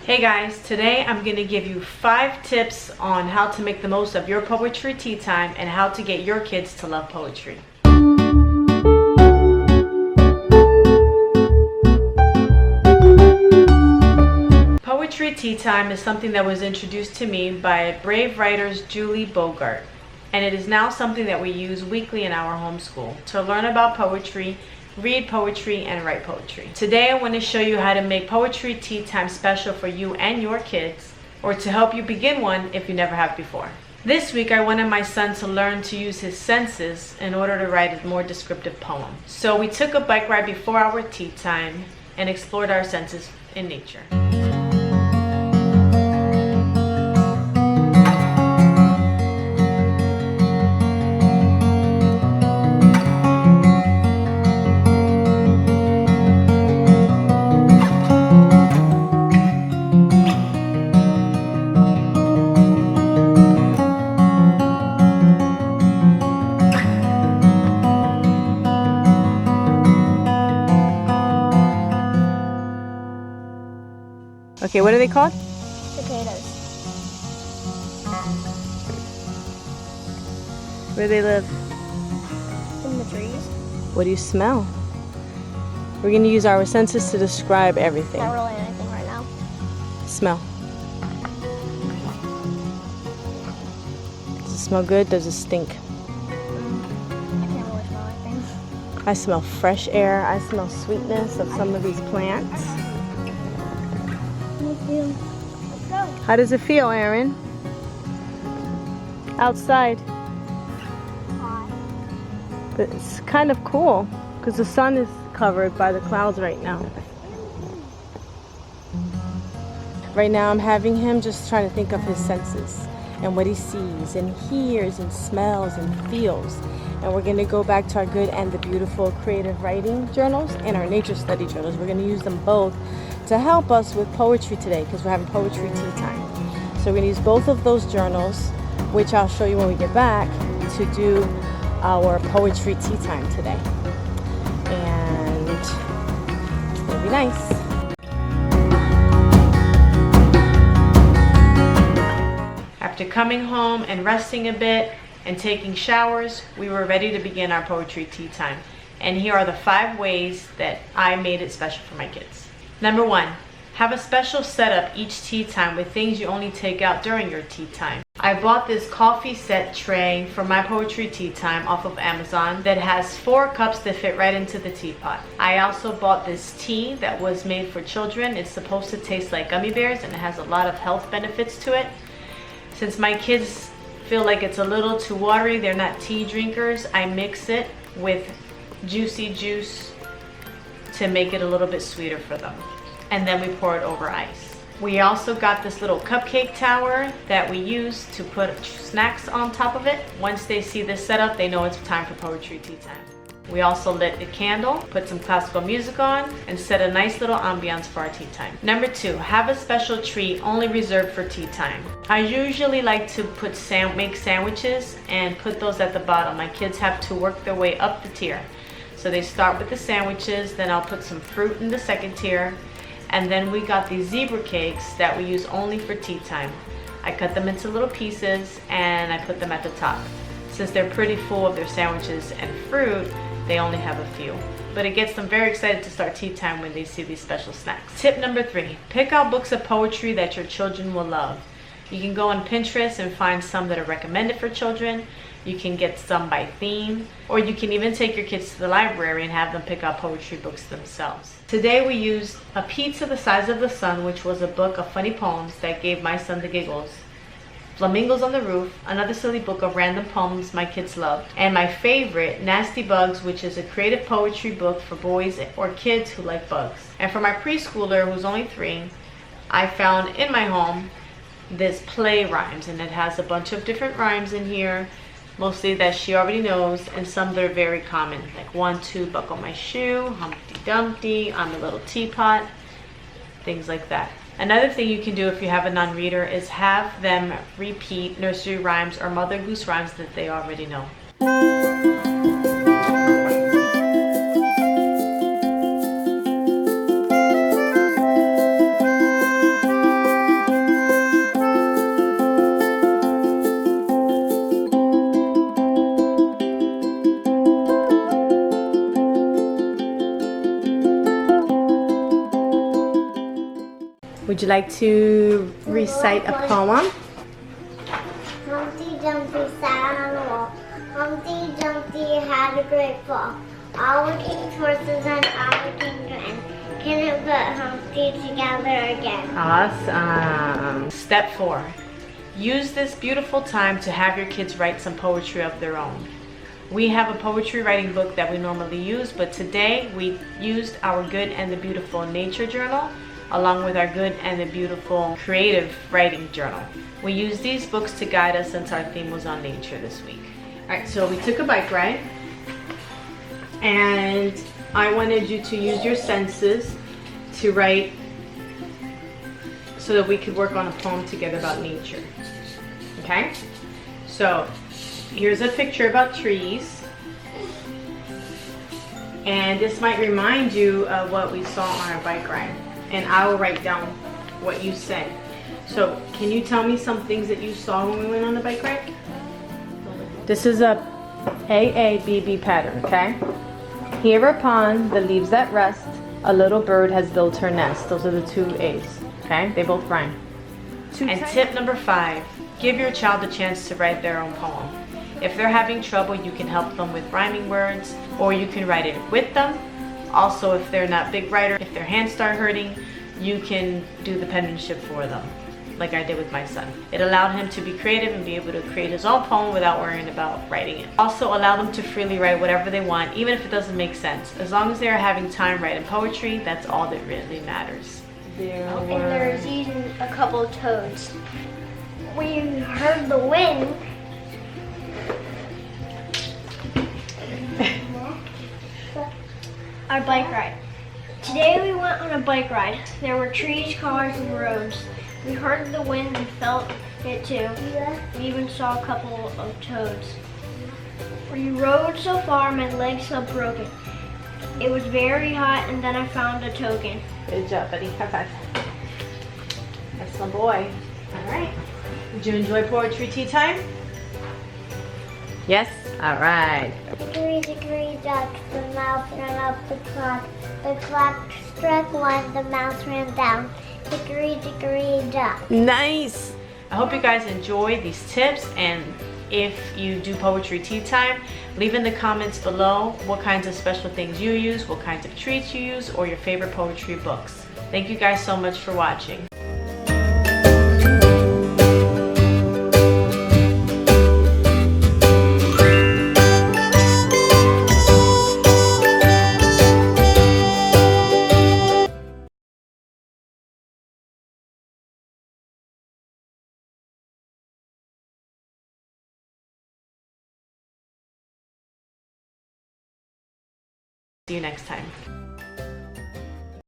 Hey guys, today I'm going to give you 5 tips on how to make the most of your poetry tea time and how to get your kids to love poetry. Poetry tea time is something that was introduced to me by brave writers Julie Bogart, and it is now something that we use weekly in our homeschool to learn about poetry, read poetry, and write poetry. Today I want to show you how to make poetry tea time special for you and your kids, or to help you begin one if you never have before. This week I wanted my son to learn to use his senses in order to write a more descriptive poem. So we took a bike ride before our tea time and explored our senses in nature. Okay, what are they called? Cicadas. Where do they live? In the trees. What do you smell? We're going to use our senses to describe everything. Not really anything right now. Smell. Does it smell good? Does it stink? I can't really smell anything. I smell fresh air. I smell sweetness of some of these plants. Let's go. How does it feel, Aaron? Outside. Hot. But it's kind of cool because the sun is covered by the clouds right now. Right now I'm having him just trying to think of his senses and what he sees and hears and smells and feels. And we're going to go back to our good and the beautiful creative writing journals and our nature study journals. We're going to use them both to help us with poetry today because we're having poetry tea time. So we're going to use both of those journals, which I'll show you when we get back, to do our poetry tea time today. And it'll be nice. After coming home and resting a bit and taking showers, we were ready to begin our poetry tea time. And here are the 5 ways that I made it special for my kids. Number 1, have a special setup each tea time with things you only take out during your tea time. I bought this coffee set tray for my poetry tea time off of Amazon that has 4 cups that fit right into the teapot. I also bought this tea that was made for children. It's supposed to taste like gummy bears and it has a lot of health benefits to it. Since my kids feel like it's a little too watery, they're not tea drinkers, I mix it with juicy juice to make it a little bit sweeter for them. And then we pour it over ice. We also got this little cupcake tower that we use to put snacks on top of it. Once they see this setup, they know it's time for poetry tea time. We also lit a candle, put some classical music on, and set a nice little ambiance for our tea time. Number 2, have a special treat only reserved for tea time. I usually like to make sandwiches and put those at the bottom. My kids have to work their way up the tier. So they start with the sandwiches, then I'll put some fruit in the second tier, and then we got these zebra cakes that we use only for tea time. I cut them into little pieces and I put them at the top. Since they're pretty full of their sandwiches and fruit, they only have a few. But it gets them very excited to start tea time when they see these special snacks. Tip number 3, pick out books of poetry that your children will love. You can go on Pinterest and find some that are recommended for children. You can get some by theme, or you can even take your kids to the library and have them pick out poetry books themselves. Today we used A Pizza the Size of the Sun, which was a book of funny poems that gave my son the giggles. Flamingos on the Roof, another silly book of random poems my kids loved. And my favorite, Nasty Bugs, which is a creative poetry book for boys or kids who like bugs. And for my preschooler, who's only 3, I found in my home this play rhymes, and it has a bunch of different rhymes in here, mostly that she already knows, and some that are very common, like 1, 2, buckle my shoe, Humpty Dumpty, I'm a little teapot, things like that. Another thing you can do if you have a non-reader is have them repeat nursery rhymes or Mother Goose rhymes that they already know. Would you like to recite a poem? Humpty Dumpty sat on a wall. Humpty Dumpty had a great fall. All the king's horses and all the king's men couldn't put Humpty together again. Awesome. Step 4. Use this beautiful time to have your kids write some poetry of their own. We have a poetry writing book that we normally use, but today we used our Good and the Beautiful Nature Journal along with our Good and the Beautiful Creative Writing Journal. We used these books to guide us since our theme was on nature this week. Alright, so we took a bike ride and I wanted you to use your senses to write so that we could work on a poem together about nature. Okay? So here's a picture about trees. And this might remind you of what we saw on our bike ride. And I will write down what you said. So can you tell me some things that you saw when we went on the bike ride? This is a AABB pattern, okay? Here upon the leaves that rest, a little bird has built her nest. Those are the 2 A's, okay? They both rhyme. And tip number 5, give your child a chance to write their own poem. If they're having trouble, you can help them with rhyming words, or you can write it with them. Also, if they're not big writers, if their hands start hurting, you can do the penmanship for them, like I did with my son. It allowed him to be creative and be able to create his own poem without worrying about writing it. Also, allow them to freely write whatever they want, even if it doesn't make sense. As long as they are having time writing poetry, that's all that really matters. And there's even a couple of toads. We heard the wind. Our bike ride. Today we went on a bike ride. There were trees, cars, and roads. We heard the wind and felt it too. We even saw a couple of toads. We rode so far, my legs felt broken. It was very hot, and then I found a token. Good job, buddy. High five. That's my boy. All right. Did you enjoy poetry tea time? Yes? All right. Hickory duck, the mouse ran up the clock. The clock struck 1, the mouse ran down. Hickory duck. Nice. I hope you guys enjoyed these tips, and if you do poetry tea time, leave in the comments below what kinds of special things you use, what kinds of treats you use, or your favorite poetry books. Thank you guys so much for watching. See you next time.